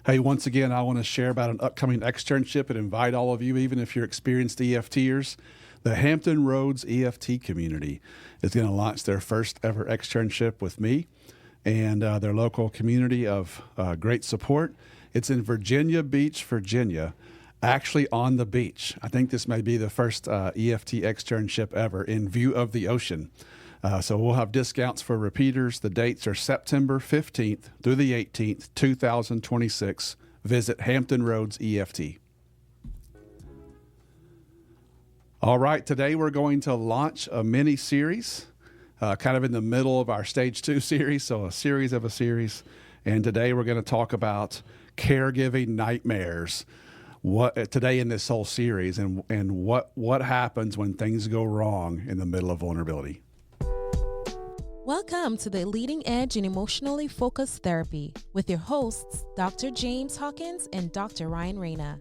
Hey, once again, I want to share about an upcoming externship and invite all of you, even if you're experienced EFTers. The Hampton Roads EFT community is going to launch their first ever externship with me and their local community of great support. It's in Virginia Beach, Virginia, actually on the beach. I think this may be the first EFT externship ever in view of the ocean. So we'll have discounts for repeaters. The dates are September 15th through the 18th, 2026. Visit Hampton Roads EFT. All right, today we're going to launch a mini series, kind of in the middle of our Stage 2 series, so a series of a series. And today we're going to talk about caregiving nightmares. What today in this whole series, and what happens when things go wrong in the middle of vulnerability. Welcome to the Leading Edge in Emotionally Focused Therapy with your hosts, Dr. James Hawkins and Dr. Ryan Rana.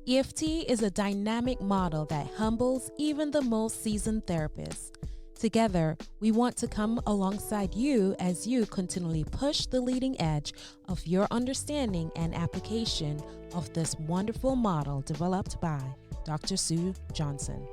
EFT is a dynamic model that humbles even the most seasoned therapists. Together, we want to come alongside you as you continually push the leading edge of your understanding and application of this wonderful model developed by Dr. Sue Johnson.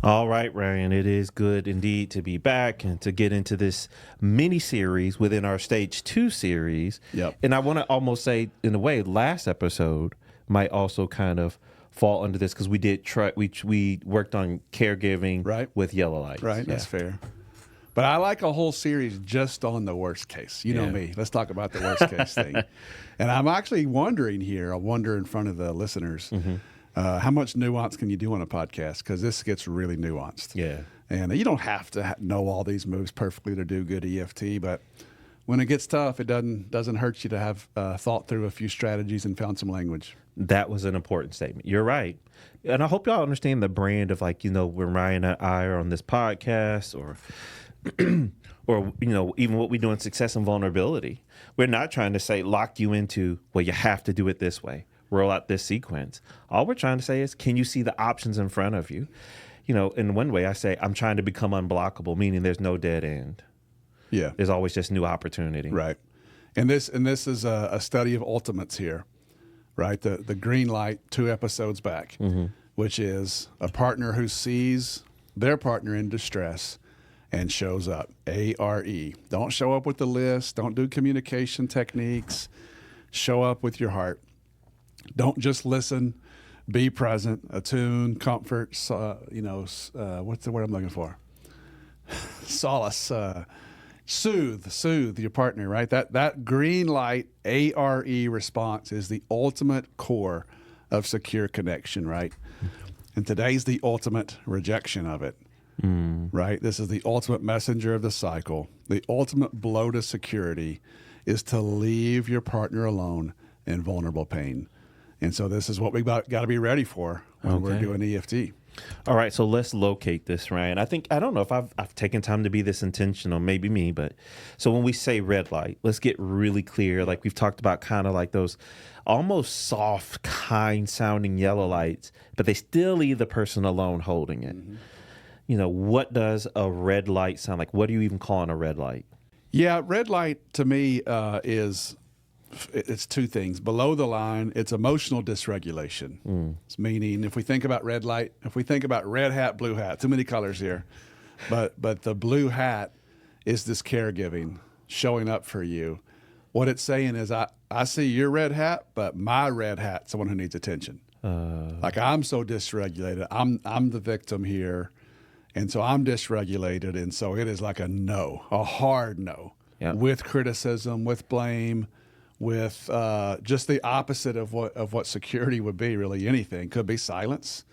All right, Ryan, it is good indeed to be back and to get into this mini series within our Stage 2 series. Yep. And I want to almost say, in a way, last episode might also kind of fall under this because we did try, we worked on caregiving with yellow lights. Right, that's fair. But I like a whole series just on the worst case. You know me. Let's talk about the worst case thing. And I'm actually wondering here, I wonder in front of the listeners, how much nuance can you do on a podcast? Because this gets really nuanced. Yeah. And you don't have to know all these moves perfectly to do good EFT, but when it gets tough, it doesn't hurt you to have thought through a few strategies and found some language. That was an important statement. You're right. And I hope y'all understand the brand of, like, you know, when Ryan and I are on this podcast or or, you know, even what we do in Success and Vulnerability. We're not trying to say lock you into, well, you have to do it this way, roll out this sequence. All we're trying to say is, can you see the options in front of you? You know, in one way I say, I'm trying to become unblockable, meaning there's no dead end. Yeah. There's always just new opportunity. Right. And this is a study of ultimates here, right? The green light 2 episodes back, which is a partner who sees their partner in distress and shows up. ARE. Don't show up with the list. Don't do communication techniques. Show up with your heart. Don't just listen. Be present, attune, comfort, what's the word I'm looking for? Solace, soothe your partner, right? That green light ARE response is the ultimate core of secure connection, right? And today's the ultimate rejection of it, right? This is the ultimate messenger of the cycle. The ultimate blow to security is to leave your partner alone in vulnerable pain. And so this is what we got to be ready for when we're doing EFT. All right, so let's locate this, Ryan. I don't know if I've taken time to be this intentional, maybe me, but so when we say red light, let's get really clear. Like we've talked about kind of like those almost soft, kind sounding yellow lights, but they still leave the person alone holding it. You know, what does a red light sound like? What do you even call a red light? Yeah, red light to me it's 2 things. Below the line, it's emotional dysregulation. It's meaning if we think about red light, if we think about red hat, blue hat, too many colors here. But the blue hat is this caregiving, showing up for you. What it's saying is I see your red hat, but my red hat's someone who needs attention. Like I'm so dysregulated. I'm the victim here. And so I'm dysregulated. And so it is like a no, a hard no, with criticism, with blame, with just the opposite of what security would be, really anything. Could be silence,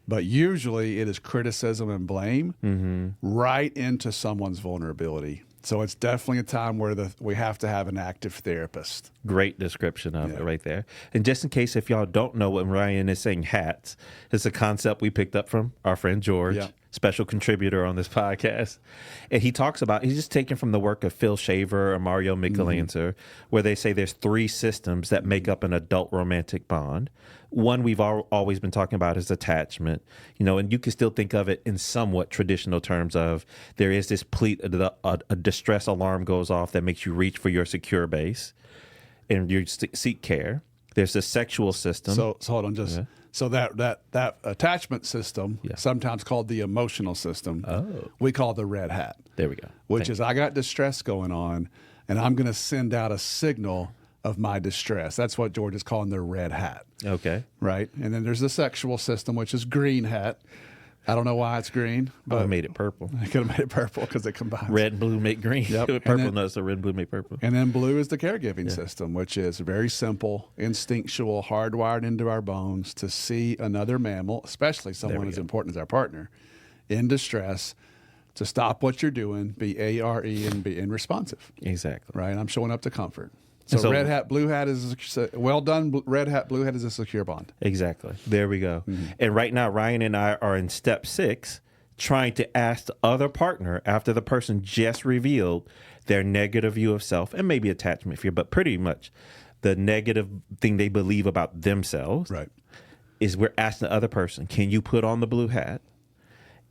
but usually it is criticism and blame right into someone's vulnerability. So it's definitely a time where we have to have an active therapist. Great description of it right there. And just in case if y'all don't know what Ryan is saying, hats, it's a concept we picked up from our friend George. special contributor on this podcast. And he talks about, he's just taken from the work of Phil Shaver or Mario Michelangelo, where they say there's 3 systems that make up an adult romantic bond. One we've always been talking about is attachment, and you can still think of it in somewhat traditional terms of there is this a distress alarm goes off that makes you reach for your secure base and you seek care. There's the sexual system. So hold on, so that attachment system, sometimes called the emotional system, we call the red hat. There we go. Which is I got distress going on, and I'm going to send out a signal of my distress. That's what George is calling the red hat. Okay. Right? And then there's the sexual system, which is green hat. I don't know why it's green, but I made it purple. I could have made it purple because it combines. Red and blue make green. Yep. Purple knows the red and blue make purple. And then blue is the caregiving system, which is very simple, instinctual, hardwired into our bones to see another mammal, especially someone as important as our partner, in distress, to stop what you're doing, be ARE, and be responsive. Exactly. Right? I'm showing up to comfort. So red hat, blue hat is well done. Red hat, blue hat is a secure bond. Exactly. There we go. And right now, Ryan and I are in step 6, trying to ask the other partner after the person just revealed their negative view of self and maybe attachment fear, but pretty much the negative thing they believe about themselves. Right. Is we're asking the other person, can you put on the blue hat?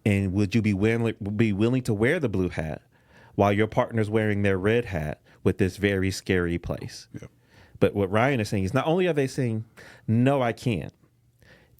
And would you be willing to wear the blue hat while your partner's wearing their red hat with this very scary place? Yep. But what Ryan is saying is not only are they saying, no, I can't.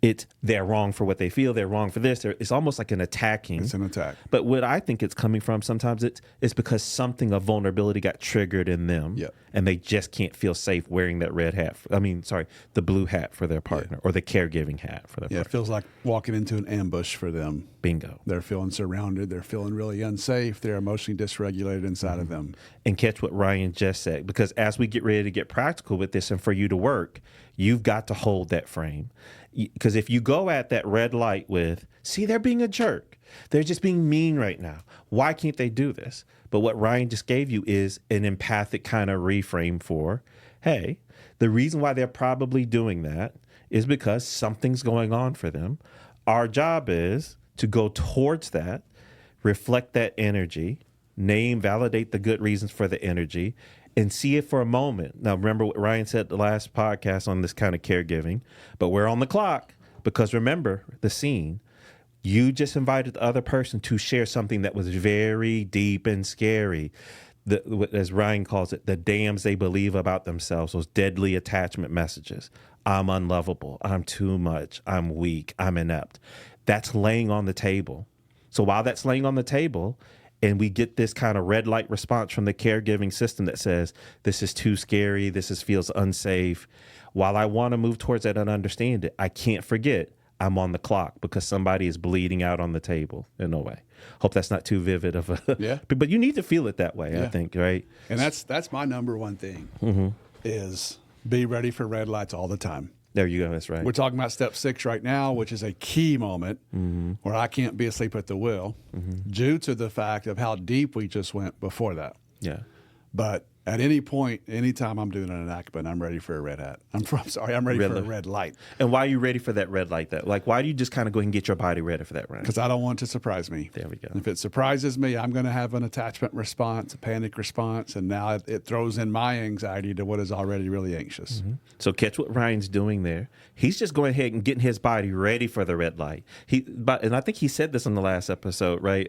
It's they're wrong for what they feel. They're wrong for this. It's almost like an attacking. It's an attack. But what I think it's coming from sometimes it's because something of vulnerability got triggered in them. Yep. And they just can't feel safe wearing that red hat. The blue hat for their partner or the caregiving hat for their partner. It feels like walking into an ambush for them. Bingo. They're feeling surrounded. They're feeling really unsafe. They're emotionally dysregulated inside of them. And catch what Ryan just said, because as we get ready to get practical with this and for you to work, you've got to hold that frame. Because if you go at that red light with, see, they're being a jerk. They're just being mean right now. Why can't they do this? But what Ryan just gave you is an empathic kind of reframe for, hey, the reason why they're probably doing that is because something's going on for them. Our job is to go towards that, reflect that energy, validate the good reasons for the energy, and see it for a moment. Now, remember what Ryan said the last podcast on this kind of caregiving, but we're on the clock because remember the scene. You just invited the other person to share something that was very deep and scary. As Ryan calls it, the dams they believe about themselves, those deadly attachment messages. I'm unlovable. I'm too much. I'm weak. I'm inept. That's laying on the table. So while that's laying on the table, and we get this kind of red light response from the caregiving system that says, this is too scary, feels unsafe. While I want to move towards that and understand it, I can't forget I'm on the clock because somebody is bleeding out on the table in a way. Hope that's not too vivid of a... But you need to feel it that way, I think, right? And that's my number one thing, is be ready for red lights all the time. There you go. That's right. We're talking about step 6 right now, which is a key moment where I can't be asleep at the wheel due to the fact of how deep we just went before that. Yeah. But at any point, anytime I'm doing an enactment, I'm ready for a red hat. I'm ready for a red light. And why are you ready for that red light? Like, why do you just kind of go ahead and get your body ready for that, right? Because I don't want it to surprise me. There we go. If it surprises me, I'm going to have an attachment response, a panic response, and now it throws in my anxiety to what is already really anxious. So catch what Ryan's doing there. He's just going ahead and getting his body ready for the red light. And I think he said this in the last episode, right?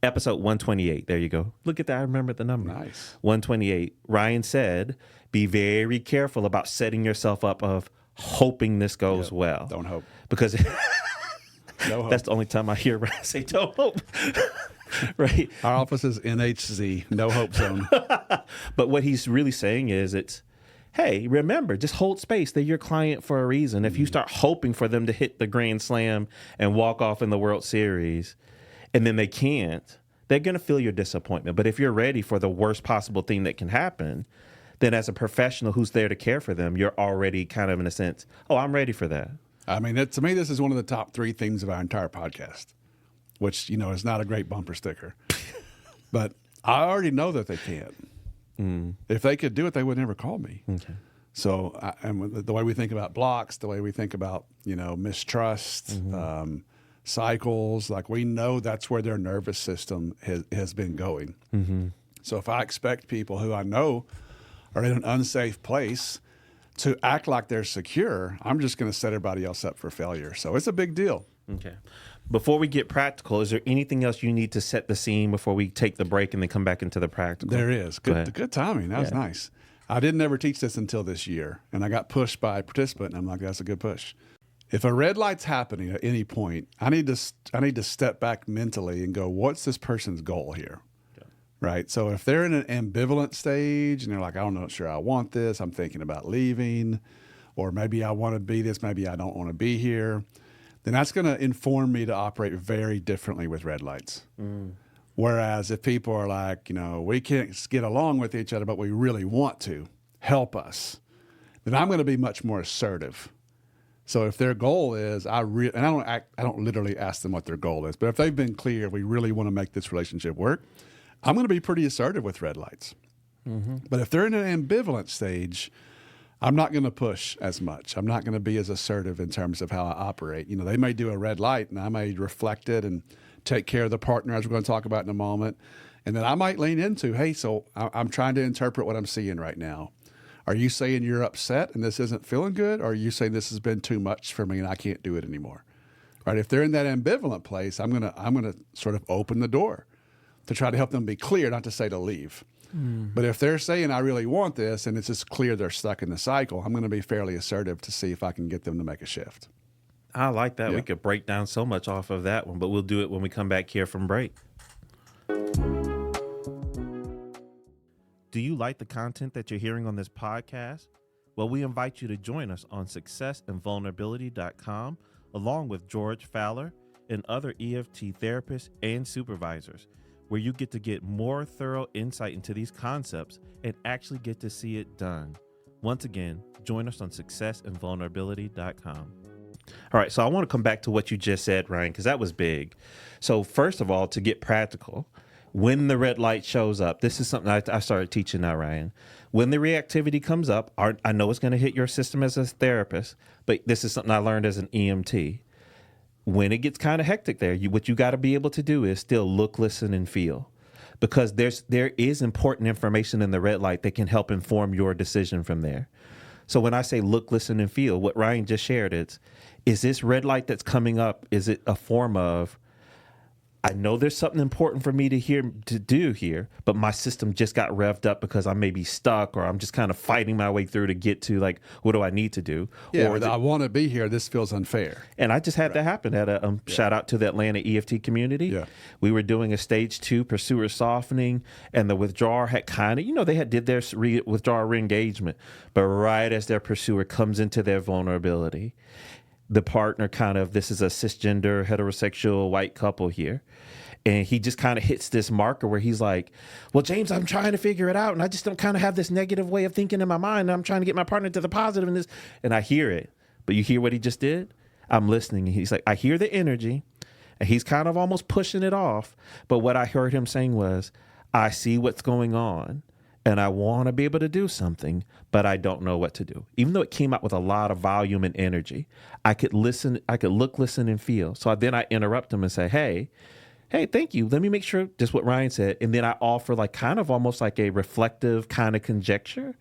Episode 128. There you go. Look at that. I remember the number. Nice. 128. Ryan said, be very careful about setting yourself up of hoping this goes well. Don't hope. Because No hope. that's the only time I hear Ryan say, don't hope. Right? Our office is NHZ, no hope zone. But what he's really saying is hey, remember, just hold space. They're your client for a reason. If you start hoping for them to hit the grand slam and walk off in the World Series, and then they can't, they're going to feel your disappointment. But if you're ready for the worst possible thing that can happen, then as a professional who's there to care for them, you're already kind of in a sense, I'm ready for that. I mean, to me, this is one of the top 3 themes of our entire podcast, which, is not a great bumper sticker. But I already know that they can't. If they could do it, they would never call me. Okay. So, and the way we think about blocks, the way we think about, mistrust, cycles. Like we know that's where their nervous system has been going. Mm-hmm. So if I expect people who I know are in an unsafe place to act like they're secure, I'm just going to set everybody else up for failure. So it's a big deal. Okay. Before we get practical, is there anything else you need to set the scene before we take the break and then come back into the practical? There is. Good timing. That was nice. I didn't ever teach this until this year, and I got pushed by a participant, and I'm like, that's a good push. If a red light's happening at any point, I need to step back mentally and go, what's this person's goal here? Right. So if they're in an ambivalent stage and they're like, I'm not sure I want this, I'm thinking about leaving, or maybe I want to be this, maybe I don't want to be here, then that's going to inform me to operate very differently with red lights. Mm. Whereas if people are like, we can't get along with each other, but we really want to help us, then I'm going to be much more assertive. So if their goal is, I don't literally ask them what their goal is, but if they've been clear, we really want to make this relationship work, I'm going to be pretty assertive with red lights. Mm-hmm. But if they're in an ambivalent stage, I'm not going to push as much. I'm not going to be as assertive in terms of how I operate. They may do a red light, and I may reflect it and take care of the partner, as we're going to talk about in a moment. And then I might lean into, hey, so I'm trying to interpret what I'm seeing right now. Are you saying you're upset and this isn't feeling good? Or are you saying this has been too much for me and I can't do it anymore? Right? If they're in that ambivalent place, I'm gonna sort of open the door to try to help them be clear, not to say to leave. Mm. But if they're saying, I really want this, and it's just clear they're stuck in the cycle, I'm going to be fairly assertive to see if I can get them to make a shift. I like that. Yeah. We could break down so much off of that one, but we'll do it when we come back here from break. Do you like the content that you're hearing on this podcast? Well, we invite you to join us on successandvulnerability.com, along with George Fowler and other EFT therapists and supervisors, where you get to get more thorough insight into these concepts and actually get to see it done. Once again, join us on successandvulnerability.com. All right, so I want to come back to what you just said, Ryan, because that was big. So first of all, to get practical, when the red light shows up, this is something I started teaching now, Ryan. When the reactivity comes up, I know it's going to hit your system as a therapist, but this is something I learned as an EMT. When it gets kind of hectic there, what you got to be able to do is still look, listen, and feel. Because there is important information in the red light that can help inform your decision from there. So when I say look, listen, and feel, what Ryan just shared is this red light that's coming up, is it a form of, I know there's something important for me to do here, but my system just got revved up because I may be stuck, or I'm just kind of fighting my way through to get to, like, what do I need to do? Yeah, or I want to be here. This feels unfair. And I just had that happen at a shout out to the Atlanta EFT community. Yeah. We were doing a stage 2 pursuer softening, and the withdrawer had kind of, they did their withdrawal re-engagement, but right as their pursuer comes into their vulnerability, the partner this is a cisgender, heterosexual white couple here. And he just kind of hits this marker where he's like, well, James, I'm trying to figure it out. And I just don't kind of have this negative way of thinking in my mind. And I'm trying to get my partner to the positive in this. And I hear it. But you hear what he just did? I'm listening. And he's like, I hear the energy. And he's kind of almost pushing it off. But what I heard him saying was, I see what's going on. And I want to be able to do something, but I don't know what to do. Even though it came out with a lot of volume and energy, I could listen, I could look, listen, and feel. So then I interrupt him and say, hey, thank you. Let me make sure, just what Ryan said. And then I offer kind of almost like a reflective kind of conjecture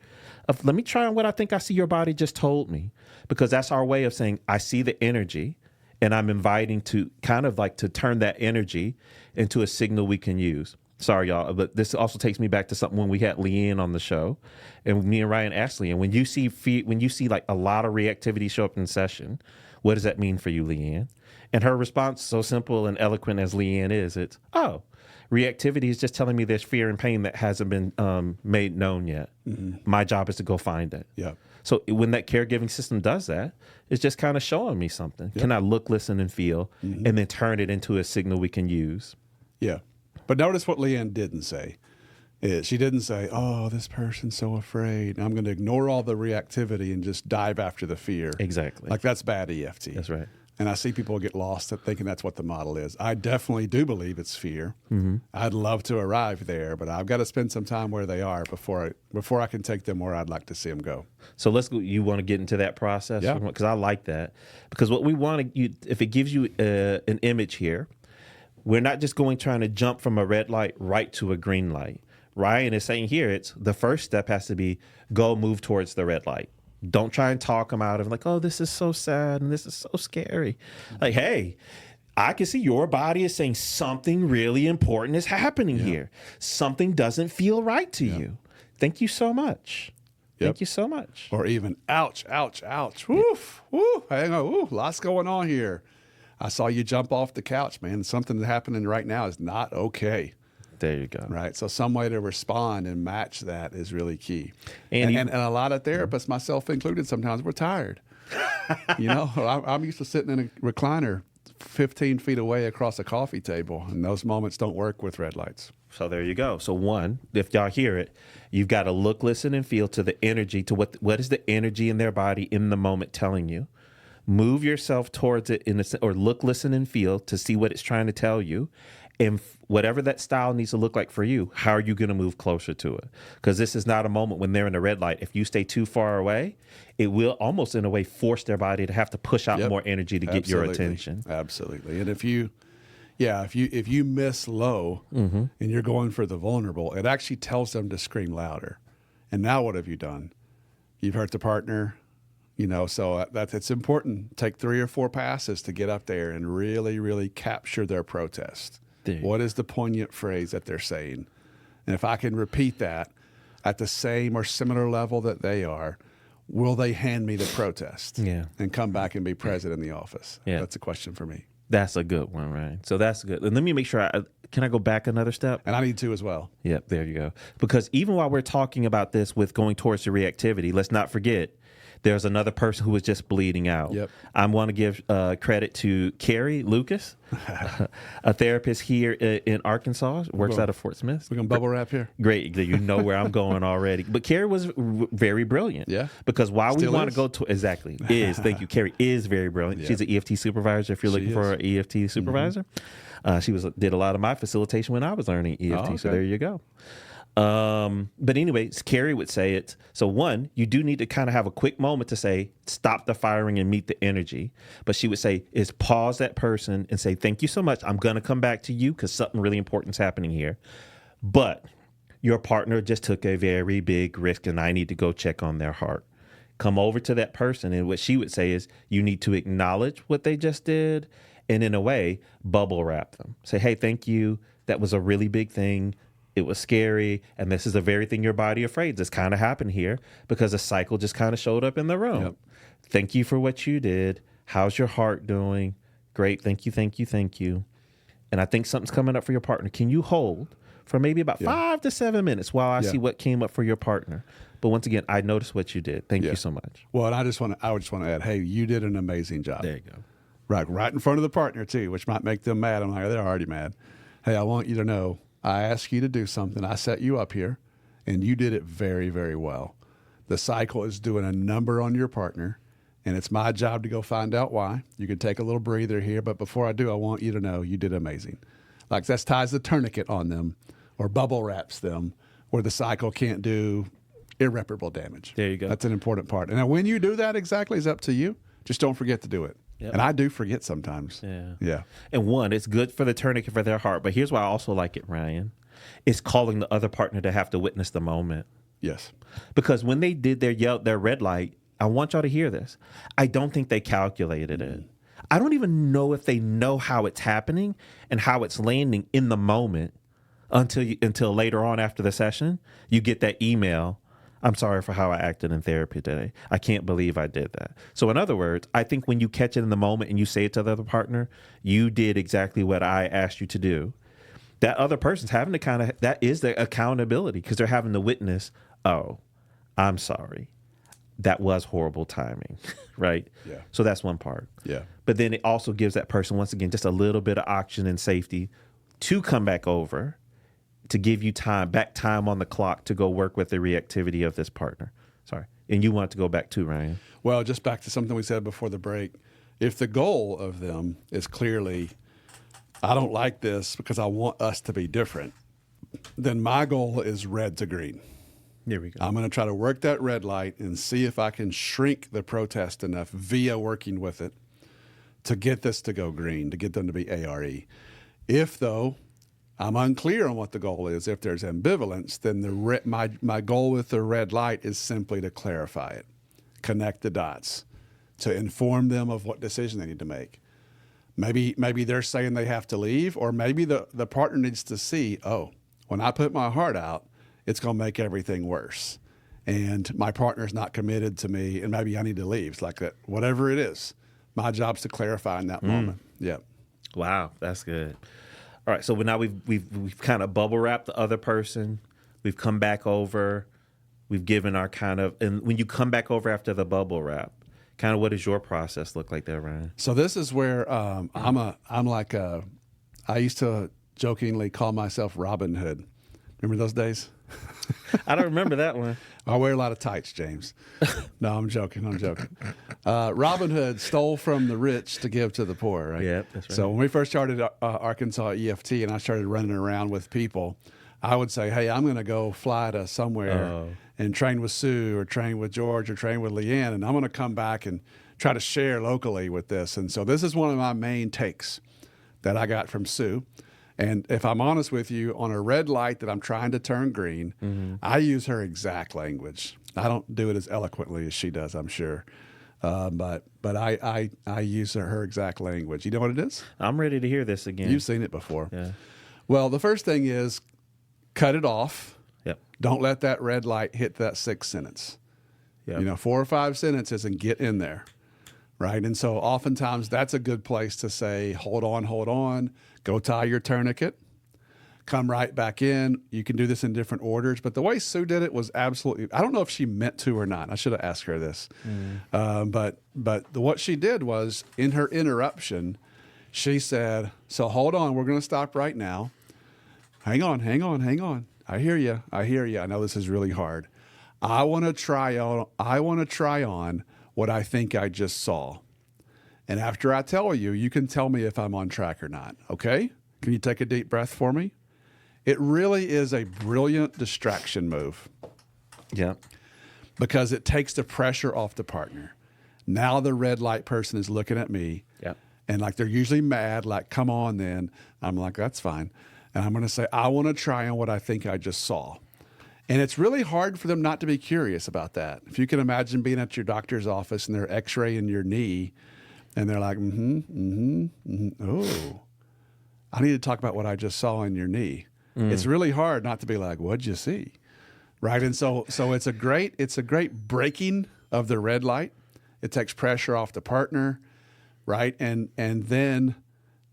of, let me try on what I think I see your body just told me. Because that's our way of saying, I see the energy, and I'm inviting to kind of like to turn that energy into a signal we can use. Sorry, y'all, but this also takes me back to something when we had Leanne on the show, and me and Ryan asked Leanne, when you see like a lot of reactivity show up in session, what does that mean for you, Leanne? And her response, so simple and eloquent as Leanne is, it's, reactivity is just telling me there's fear and pain that hasn't been made known yet. Mm-hmm. My job is to go find it. Yeah. So when that caregiving system does that, it's just kind of showing me something. Yep. Can I look, listen, and feel, and then turn it into a signal we can use? Yeah. But notice what Leanne didn't say. She didn't say, oh, this person's so afraid. I'm going to ignore all the reactivity and just dive after the fear. Exactly. Like, that's bad EFT. That's right. And I see people get lost at thinking that's what the model is. I definitely do believe it's fear. I'd love to arrive there, but I've got to spend some time where they are before I can take them where I'd like to see them go. So let's go. You want to get into that process? Yeah. Because I like that. Because what we want to, if it gives you an image here, we're not just trying to jump from a red light right to a green light. Ryan is saying here, it's the first step has to be move towards the red light. Don't try and talk them out of like, oh, this is so sad and this is so scary. Like, hey, I can see your body is saying something really important is happening here. Something doesn't feel right to you. Thank you so much. Thank you so much. Or even, ouch, ouch, ouch. Woof, woo, hang on, woo, lots going on here. I saw you jump off the couch, man. Something that's happening right now is not okay. There you go. Right. So some way to respond and match that is really key. And a lot of therapists, myself included, sometimes we're tired. I'm used to sitting in a recliner 15 feet away across a coffee table, and those moments don't work with red lights. So there you go. So one, if y'all hear it, you've got to look, listen, and feel to the energy, to what is the energy in their body in the moment telling you. Move yourself towards it or look, listen, and feel to see what it's trying to tell you. And whatever that style needs to look like for you, how are you going to move closer to it? Because this is not a moment when they're in the red light. If you stay too far away, it will almost in a way force their body to have to push out more energy to get your attention. Absolutely. And if you miss low and you're going for the vulnerable, it actually tells them to scream louder. And now what have you done? You've hurt the partner. So it's important. Take 3 or 4 passes to get up there and really, really capture their protest. What is the poignant phrase that they're saying? And if I can repeat that at the same or similar level that they are, will they hand me the protest and come back and be present in the office? That's a question for me. That's a good one, right? So that's good. And let me make sure, can I go back another step? And I need to as well. Yep, there you go. Because even while we're talking about this with going towards the reactivity, let's not forget, there's another person who was just bleeding out. Yep. I want to give credit to Carrie Lucas, a therapist here in Arkansas, works out of Fort Smith. We're going to bubble wrap here. Great. You know where I'm going already. But Carrie was very brilliant. Yeah. Because while Still we want is. to go to, thank you, Carrie is very brilliant. Yeah. She's an EFT supervisor if you're looking for an EFT supervisor. She did a lot of my facilitation when I was learning EFT. Oh, okay. So there you go. But anyways, Carrie would say it. So one, you do need to kind of have a quick moment to say, stop the firing and meet the energy. But she would say is pause that person and say, thank you so much. I'm going to come back to you because something really important is happening here. But your partner just took a very big risk and I need to go check on their heart. Come over to that person. And what she would say is you need to acknowledge what they just did. And in a way, bubble wrap them. Say, hey, thank you. That was a really big thing. It was scary, and this is the very thing your body afraid. This kind of happened here because a cycle just kind of showed up in the room. Yep. Thank you for what you did. How's your heart doing? Great. Thank you, thank you, thank you. And I think something's coming up for your partner. Can you hold for maybe about 5 to 7 minutes while I see what came up for your partner? But once again, I noticed what you did. Thank you so much. Well, and I just want to add, hey, you did an amazing job. There you go. Right in front of the partner too, which might make them mad. I'm like, they're already mad. Hey, I want you to know, I asked you to do something. I set you up here, and you did it very, very well. The cycle is doing a number on your partner, and it's my job to go find out why. You can take a little breather here, but before I do, I want you to know you did amazing. Like that ties the tourniquet on them or bubble wraps them where the cycle can't do irreparable damage. There you go. That's an important part. And now when you do that exactly is up to you. Just don't forget to do it. Yep. And I do forget sometimes. Yeah. And one, it's good for the tourniquet for their heart. But here's why I also like it, Ryan. It's calling the other partner to have to witness the moment. Yes. Because when they did their red light, I want y'all to hear this. I don't think they calculated it. I don't even know if they know how it's happening and how it's landing in the moment until later on after the session. You get that email. I'm sorry for how I acted in therapy today. I can't believe I did that. So in other words, I think when you catch it in the moment and you say it to the other partner, you did exactly what I asked you to do. That other person's having to that is the accountability because they're having to witness, oh, I'm sorry. That was horrible timing, right? Yeah. So that's one part. Yeah. But then it also gives that person, once again, just a little bit of oxygen and safety to come back over, to give you back time on the clock to go work with the reactivity of this partner. Sorry. And you want to go back too, Ryan. Well, just back to something we said before the break. If the goal of them is clearly, I don't like this because I want us to be different, then my goal is red to green. There we go. I'm going to try to work that red light and see if I can shrink the protest enough via working with it to get this to go green, to get them to be ARE. If, though, I'm unclear on what the goal is, if there's ambivalence, then my goal with the red light is simply to clarify it, connect the dots, to inform them of what decision they need to make. Maybe they're saying they have to leave, or maybe the partner needs to see, oh, when I put my heart out, it's going to make everything worse. And my partner's not committed to me, and maybe I need to leave. It's like that, whatever it is. My job's to clarify in that moment. Yep. Wow, that's good. All right, so now we've kind of bubble wrapped the other person. We've come back over. We've given our kind of, and when you come back over after the bubble wrap, kind of what does your process look like there, Ryan? So this is where I used to jokingly call myself Robin Hood. Remember those days? I don't remember that one. I wear a lot of tights, James. No, I'm joking. Robin Hood stole from the rich to give to the poor, right? Yeah, that's right. So when we first started Arkansas EFT and I started running around with people, I would say, hey, I'm going to go fly to somewhere and train with Sue or train with George or train with Leanne, and I'm going to come back and try to share locally with this. And so this is one of my main takes that I got from Sue. And if I'm honest with you, on a red light that I'm trying to turn green, I use her exact language. I don't do it as eloquently as she does, I'm sure. But I use her exact language. You know what it is? I'm ready to hear this again. You've seen it before. Yeah. Well, the first thing is cut it off. Yep. Don't let that red light hit that sixth sentence. Yep. 4 or 5 sentences and get in there. Right. And so oftentimes that's a good place to say, hold on, go tie your tourniquet, come right back in. You can do this in different orders. But the way Sue did it was absolutely, I don't know if she meant to or not. I should have asked her this. But what she did was in her interruption, she said, so hold on, we're going to stop right now. Hang on. I hear you. I know this is really hard. I want to try on what I think I just saw. And after I tell you, you can tell me if I'm on track or not, okay? Can you take a deep breath for me? It really is a brilliant distraction move. Yeah. Because it takes the pressure off the partner. Now the red light person is looking at me. Yeah. And like they're usually mad, like, come on then. I'm like, that's fine. And I'm going to say, I want to try on what I think I just saw. And it's really hard for them not to be curious about that. If you can imagine being at your doctor's office and they're x-raying your knee and they're like, oh, I need to talk about what I just saw in your knee. It's really hard not to be like, what'd you see? Right. And so it's a great breaking of the red light. It takes pressure off the partner. Right. And then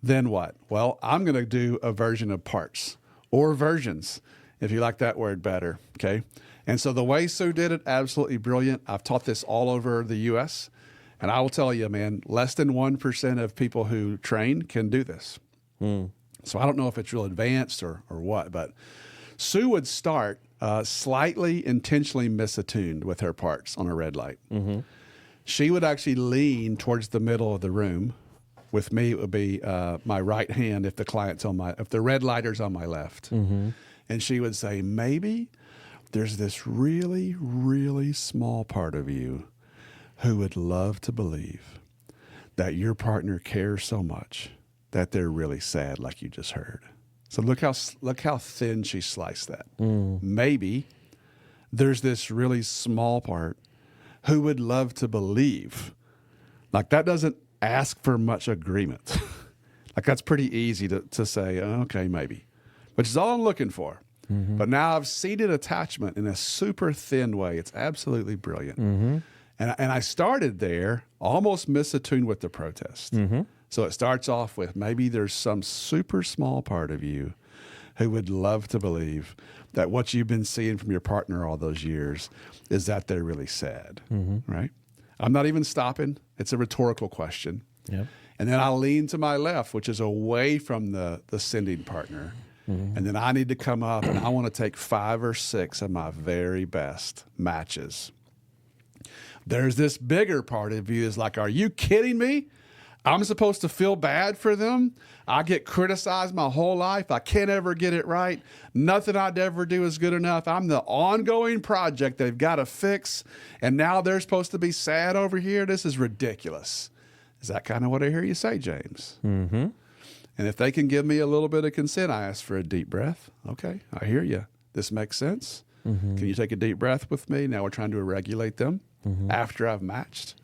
what? Well, I'm going to do a version of parts or versions, if you like that word better, okay? And so the way Sue did it, absolutely brilliant. I've taught this all over the U.S., and I will tell you, man, less than 1% of people who train can do this. So I don't know if it's real advanced or what, but Sue would start slightly intentionally misattuned with her parts on a red light. She would actually lean towards the middle of the room. With me, it would be my right hand if the red lighter's on my left. And she would say, maybe there's this really, really small part of you who would love to believe that your partner cares so much that they're really sad, like you just heard. So look how thin she sliced that. Maybe there's this really small part who would love to believe. Like that doesn't ask for much agreement. Like that's pretty easy to say, okay, maybe. Which is all I'm looking for. But now I've seeded attachment in a super thin way. It's absolutely brilliant. And I started there almost misattuned with the protest. So it starts off with maybe there's some super small part of you who would love to believe that what you've been seeing from your partner all those years is that they're really sad, right? I'm not even stopping. It's a rhetorical question. Yep. And then I'll lean to my left, which is away from the sending partner. And then I need to come up and I want to take 5 or 6 of my very best matches. There's this bigger part of you is like, are you kidding me? I'm supposed to feel bad for them. I get criticized my whole life. I can't ever get it right. Nothing I'd ever do is good enough. I'm the ongoing project they've got to fix. And now they're supposed to be sad over here. This is ridiculous. Is that kind of what I hear you say, James? Mm-hmm. And if they can give me a little bit of consent, I ask for a deep breath. Okay, I hear you. This makes sense. Mm-hmm. Can you take a deep breath with me? Now we're trying to regulate them after I've matched.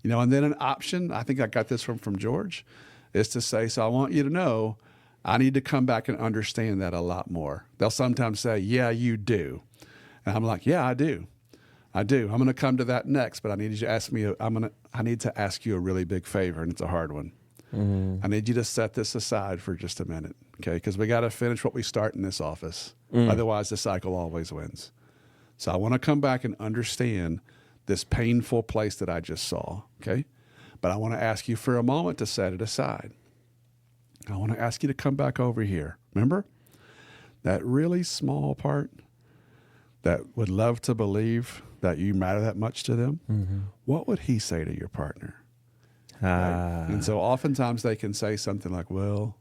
And then an option, I think I got this from George, is to say, so I want you to know I need to come back and understand that a lot more. They'll sometimes say, yeah, you do. And I'm like, yeah, I do. I'm going to come to that next, but I need you to ask me, I need to ask you a really big favor, and it's a hard one. Mm-hmm. I need you to set this aside for just a minute, okay? Because we got to finish what we start in this office. Otherwise, the cycle always wins. So I want to come back and understand this painful place that I just saw, okay? But I want to ask you for a moment to set it aside. I want to ask you to come back over here. Remember that really small part that would love to believe that you matter that much to them? Mm-hmm. What would he say to your partner? Right? And so oftentimes they can say something like, well,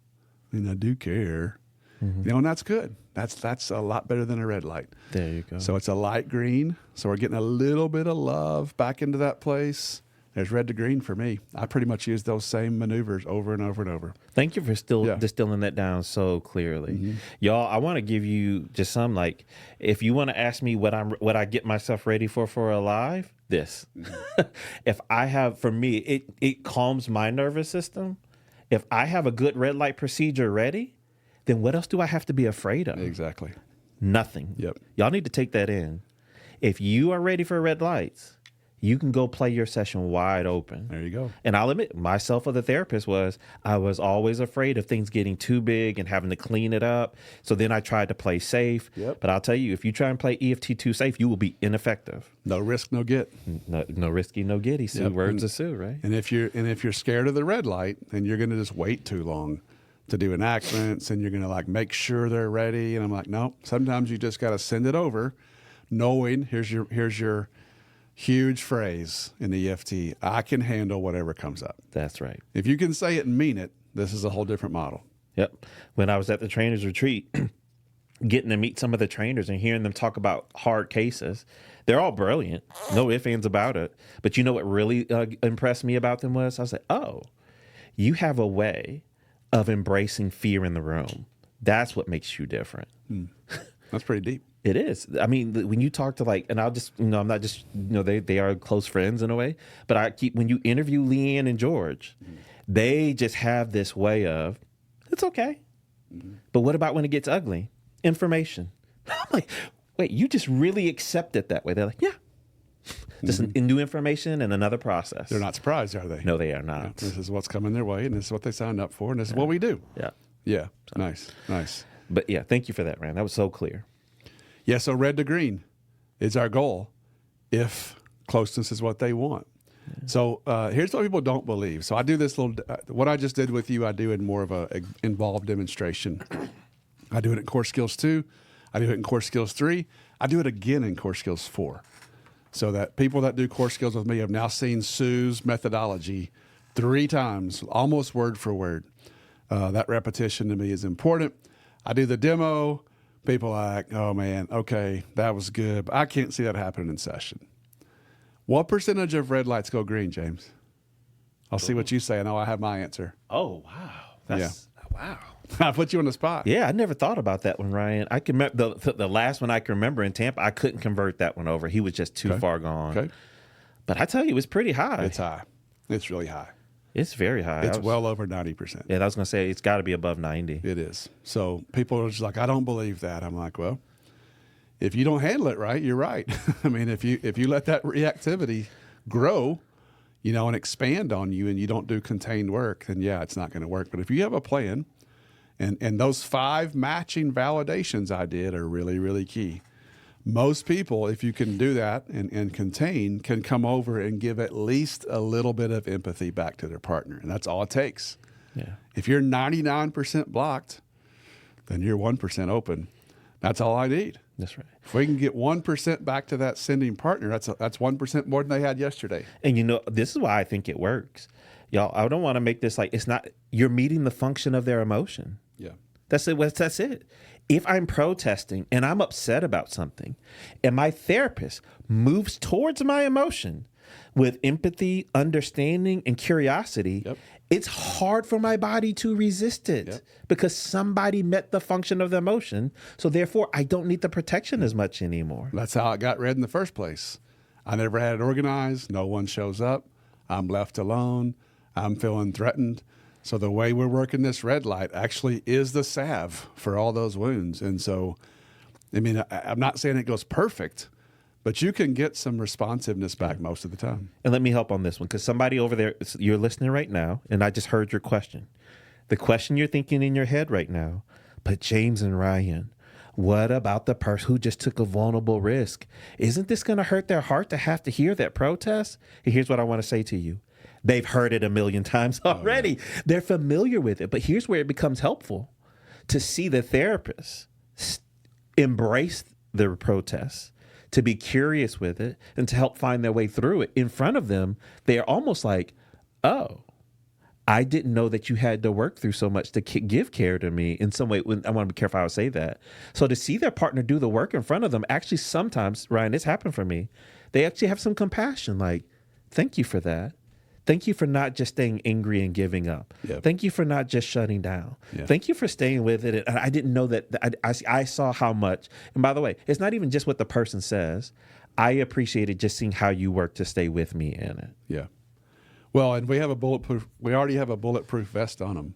I do care. Mm-hmm. And that's good. That's a lot better than a red light. There you go. So it's a light green. So we're getting a little bit of love back into that place. There's red to green for me. I pretty much use those same maneuvers over and over and over. Thank you for distilling that down so clearly. Mm-hmm. Y'all, I want to give you just some, if you want to ask me what I get myself ready for alive, this. Mm-hmm. If I have, for me, it calms my nervous system. If I have a good red light procedure ready, then what else do I have to be afraid of? Exactly. Nothing. Yep. Y'all need to take that in. If you are ready for red lights, you can go play your session wide open. There you go. And I'll admit, myself as a therapist I was always afraid of things getting too big and having to clean it up. So then I tried to play safe. Yep. But I'll tell you, if you try and play EFT too safe, you will be ineffective. No risk, no get. No risky, no getty. Sue, yep. Words of Sue, right? And if you're scared of the red light, then you're going to just wait too long to do enactments, and you're going to make sure they're ready. And I'm like, no. Sometimes you just got to send it over, knowing here's your huge phrase in the EFT, I can handle whatever comes up. That's right. If you can say it and mean it, this is a whole different model. Yep. When I was at the trainers retreat, getting to meet some of the trainers and hearing them talk about hard cases, they're all brilliant. No ifs, ands about it. But you know what really impressed me about them was, I was like, oh, you have a way of embracing fear in the room. That's what makes you different. That's pretty deep. It is. I mean, when you talk to and I'll just, I'm not just, they are close friends in a way, but when you interview Leanne and George, they just have this way of, it's okay. Mm-hmm. But what about when it gets ugly? Information. I'm like, wait, you just really accept it that way. They're like, yeah. Just new information and another process. They're not surprised, are they? No, they are not. Yeah, this is what's coming their way, and this is what they signed up for, and this is what we do. Yeah. Yeah. So. Nice. But yeah, thank you for that, Rand. That was so clear. Yeah, so red to green is our goal if closeness is what they want. Yeah. So here's what people don't believe. So I do this little, what I just did with you, I do in more of a involved demonstration. I do it in Core Skills 2. I do it in Core Skills 3. I do it again in Core Skills 4. So that people that do Core Skills with me have now seen Sue's methodology 3 times, almost word for word. That repetition to me is important. I do the demo. People are like, oh, man, okay, that was good. But I can't see that happening in session. What percentage of red lights go green, James? I'll see what you say. I know I have my answer. Oh, wow. Wow. I put you on the spot. Yeah, I never thought about that one, Ryan. I can remember the last one I can remember in Tampa. I couldn't convert that one over. He was just too far gone. Okay. But I tell you, it's pretty high. It's high. It's really high. It's very high. It's well over 90%. Yeah, I was going to say it's got to be above 90. It is. So people are just like, I don't believe that. I'm like, well, if you don't handle it right, you're right. I mean, if you let that reactivity grow, and expand on you, and you don't do contained work, then yeah, it's not going to work. But if you have a plan, and those 5 matching validations I did are really, really key. Most people, if you can do that and contain, can come over and give at least a little bit of empathy back to their partner. And that's all it takes. Yeah. If you're 99% blocked, then you're 1% open. That's all I need. That's right. If we can get 1% back to that sending partner, that's 1% more than they had yesterday. And this is why I think it works. Y'all, I don't want to make this like, it's not, you're meeting the function of their emotion. Yeah. That's it. That's it. If I'm protesting and I'm upset about something and my therapist moves towards my emotion with empathy, understanding, and curiosity, it's hard for my body to resist it because somebody met the function of the emotion. So therefore, I don't need the protection as much anymore. That's how it got read in the first place. I never had it organized. No one shows up. I'm left alone. I'm feeling threatened. So the way we're working this red light actually is the salve for all those wounds. And so, I mean, I'm not saying it goes perfect, but you can get some responsiveness back most of the time. And let me help on this one, because somebody over there, you're listening right now, and I just heard your question. The question you're thinking in your head right now, but James and Ryan, what about the person who just took a vulnerable risk? Isn't this going to hurt their heart to have to hear that protest? And here's what I want to say to you. They've heard it a million times already. Oh, yeah. They're familiar with it. But here's where it becomes helpful to see the therapist embrace the protest, to be curious with it, and to help find their way through it. In front of them, they're almost like, oh, I didn't know that you had to work through so much to give care to me in some way. I want to be careful how I say that. So to see their partner do the work in front of them, actually sometimes, Ryan, it's happened for me. They actually have some compassion, like, thank you for that. Thank you for not just staying angry and giving up. Yep. Thank you for not just shutting down. Yep. Thank you for staying with it. And I didn't know that. I saw how much. And by the way, it's not even just what the person says. I appreciated just seeing how you work to stay with me in it. Yeah. Well, and we already have a bulletproof vest on them,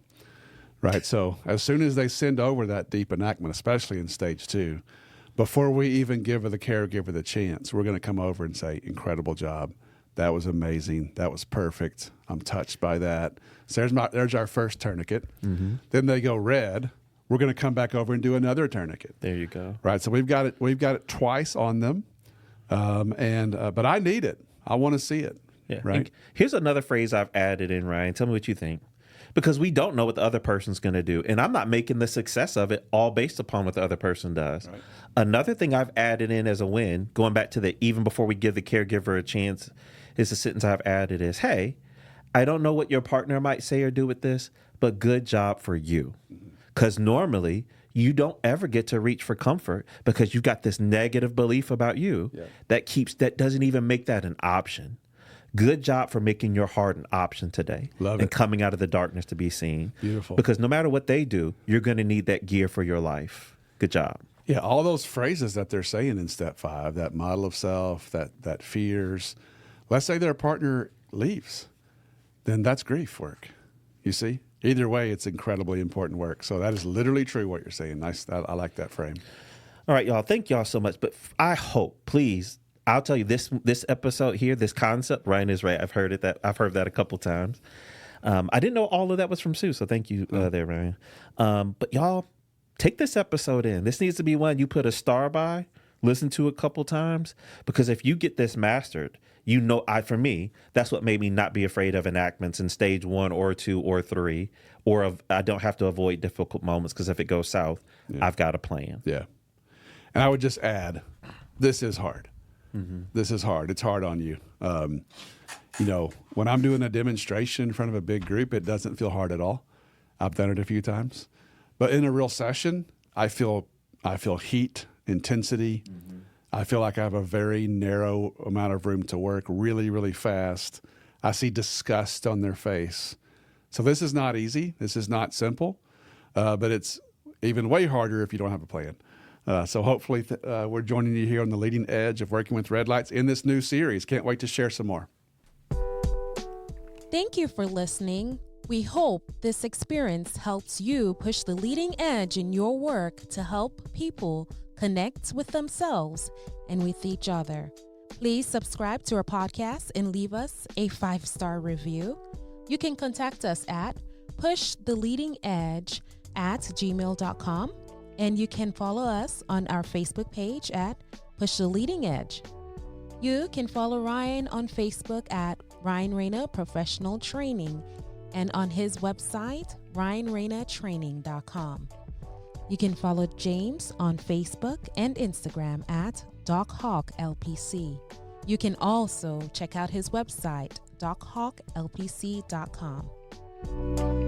right? So as soon as they send over that deep enactment, especially in stage 2, before we even give the caregiver the chance, we're going to come over and say, incredible job. That was amazing. That was perfect. I'm touched by that. So there's our first tourniquet. Mm-hmm. Then they go red. We're going to come back over and do another tourniquet. There you go. Right. So we've got it twice on them. But I need it. I want to see it. Yeah. Right. And here's another phrase I've added in, Ryan. Tell me what you think. Because we don't know what the other person's going to do. And I'm not making the success of it all based upon what the other person does. Right. Another thing I've added in as a win, going back to the even before we give the caregiver a chance, is the sentence I've added is, hey, I don't know what your partner might say or do with this, but good job for you. Because normally you don't ever get to reach for comfort because you've got this negative belief about you that doesn't even make that an option. Good job for making your heart an option today. Love and it. Coming out of the darkness to be seen. Beautiful. Because no matter what they do, you're going to need that gear for your life. Good job. Yeah, all those phrases that they're saying in step 5, that model of self, that fears. Let's say their partner leaves, then that's grief work. You see? Either way, it's incredibly important work. So that is literally true what you're saying. Nice. I like that frame. All right, y'all. Thank y'all so much. But I hope, please, I'll tell you this episode here, this concept, Ryan is right. I've heard that a couple times. I didn't know all of that was from Sue, so thank you there, Ryan. But y'all, take this episode in. This needs to be one you put a star by, listen to a couple times, because if you get this mastered, you know, for me, that's what made me not be afraid of enactments in stage 1 or 2 or 3, I don't have to avoid difficult moments because if it goes south, I've got a plan. Yeah. And I would just add, this is hard. Mm-hmm. This is hard. It's hard on you. When I'm doing a demonstration in front of a big group, it doesn't feel hard at all. I've done it a few times. But in a real session, I feel heat, intensity. Mm-hmm. I feel like I have a very narrow amount of room to work really, really fast. I see disgust on their face. So this is not easy. This is not simple, but it's even way harder if you don't have a plan. So hopefully we're joining you here on the leading edge of working with red lights in this new series. Can't wait to share some more. Thank you for listening. We hope this experience helps you push the leading edge in your work to help people connect with themselves and with each other. Please subscribe to our podcast and leave us a 5-star review. You can contact us at pushtheleadingedge@gmail.com, and you can follow us on our Facebook page at Push the Leading Edge. You can follow Ryan on Facebook at Ryan Rana Professional Training and on his website, ryanranatraining.com. You can follow James on Facebook and Instagram at DocHawkLPC. You can also check out his website, dochawklpc.com.